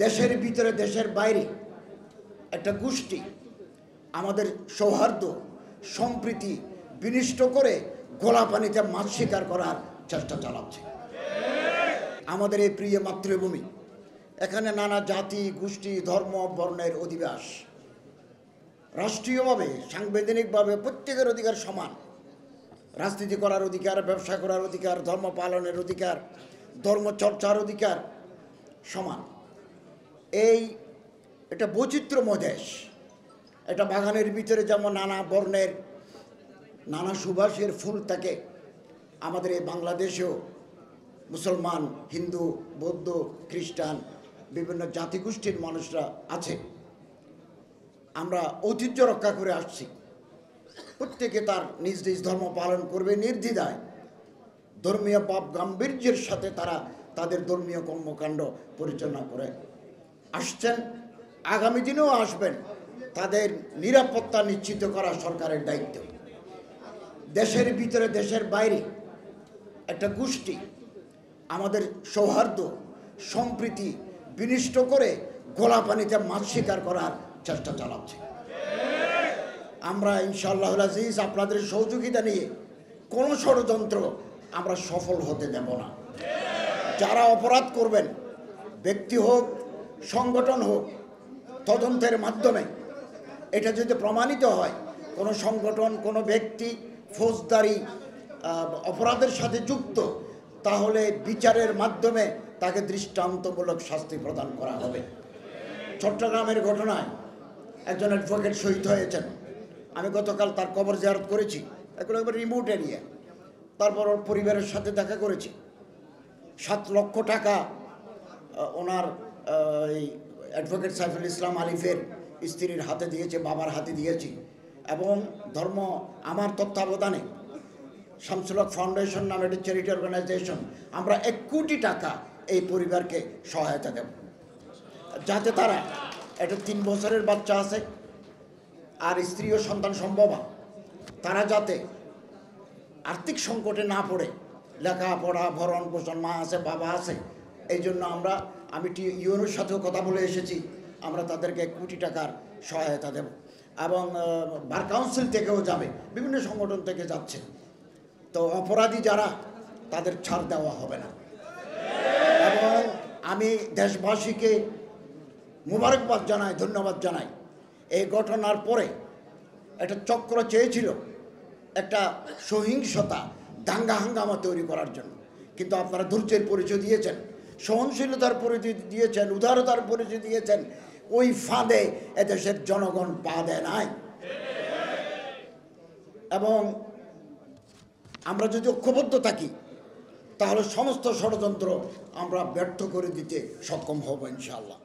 দেশের ভিতরে দেশের বাইরে একটা গোষ্ঠী আমাদের সৌহার্দ্য সম্প্রীতি বিনষ্ট করে গোলা পানিতে মাছ শিকার করার চেষ্টা চালাচ্ছে। আমাদের এই প্রিয় মাতৃভূমি, এখানে নানা জাতি গোষ্ঠী ধর্ম বর্ণের অধিবাস। রাষ্ট্রীয়ভাবে সাংবিধানিকভাবে প্রত্যেকের অধিকার সমান। রাজনীতি করার অধিকার, ব্যবসা করার অধিকার, ধর্ম পালনের অধিকার, ধর্ম চর্চার অধিকার সমান। এটা বৈচিত্র্যময় দেশ। এটা বাগানের ভিতরে যেমন নানা বর্ণের নানা সুবাসের ফুল থাকে, আমাদের এই বাংলাদেশেও মুসলমান, হিন্দু, বৌদ্ধ, খ্রিস্টান বিভিন্ন জাতিগোষ্ঠীর মানুষরা আছে। আমরা ঐতিহ্য রক্ষা করে আসছি। প্রত্যেকে তার নিজ নিজ ধর্ম পালন করবে নির্দ্বিধায়। ধর্মীয় পাপ গাম্ভীর্যের সাথে তারা তাদের ধর্মীয় কর্মকাণ্ড পরিচালনা করে আসছেন, আগামী দিনেও আসবেন। তাদের নিরাপত্তা নিশ্চিত করা সরকারের দায়িত্ব। দেশের ভিতরে দেশের বাইরে একটা গোষ্ঠী আমাদের সৌহার্দ্য সম্প্রীতি বিনষ্ট করে গোলা পানিতে মাছ শিকার করার চেষ্টা চালাচ্ছে। আমরা ইনশাআল্লাহ আজিজ আপনাদের সহযোগিতা নিয়ে কোনো ষড়যন্ত্র আমরা সফল হতে দেব না। যারা অপরাধ করবেন, ব্যক্তি হোক সংগঠন হোক, তদন্তের মাধ্যমে এটা যদি প্রমাণিত হয় কোনো সংগঠন কোনো ব্যক্তি ফৌজদারি অপরাধের সাথে যুক্ত, তাহলে বিচারের মাধ্যমে তাকে দৃষ্টান্তমূলক শাস্তি প্রদান করা হবে। চট্টগ্রামের ঘটনায় একজন অ্যাডভোকেট শহীদ হয়েছেন। আমি গতকাল তার কবর জিয়ারত করেছি, একবার রিমোট এরিয়া। তারপর ওর পরিবারের সাথে দেখা করেছি। 7 লক্ষ টাকা ওনার এই অ্যাডভোকেট সাইফুল ইসলাম আলিফের স্ত্রীর হাতে দিয়েছে, বাবার হাতে দিয়েছি। এবং ধর্ম আমার তত্ত্বাবধানে শামসুল হক ফাউন্ডেশন নামে একটি চ্যারিটি অর্গানাইজেশন, আমরা 1 কোটি টাকা এই পরিবারকে সহায়তা দেব, যাতে তারা একটা 3 বছরের বাচ্চা আছে আর স্ত্রী ও সন্তান সম্ভব, তারা যাতে আর্থিক সংকটে না পড়ে, লেখাপড়া ভরণ পোষণ, মা আছে বাবা আছে। এই জন্য আমি ইউএনওর সাথেও কথা বলে এসেছি, আমরা তাদেরকে 1 কোটি টাকার সহায়তা দেব। এবং বার কাউন্সিল থেকেও যাবে, বিভিন্ন সংগঠন থেকে যাচ্ছে। তো অপরাধী যারা, তাদের ছাড় দেওয়া হবে না। এবং আমি দেশবাসীকে মুবারকবাদ জানাই, ধন্যবাদ জানাই। এই ঘটনার পরে একটা চক্র চেয়েছিল একটা সহিংসতা দাঙ্গা হাঙ্গামা তৈরি করার জন্য, কিন্তু আপনারা ধৈর্যের পরিচয় দিয়েছেন, সহনশীলতার পরিচয় দিয়েছেন, উদারতার পরিচয় দিয়েছেন। ওই ফাঁদে এদেশের জনগণ পা দেয় নাই। এবং আমরা যদি ঐক্যবদ্ধ থাকি, তাহলে সমস্ত ষড়যন্ত্র আমরা ব্যর্থ করে দিতে সক্ষম হব ইনশাআল্লাহ।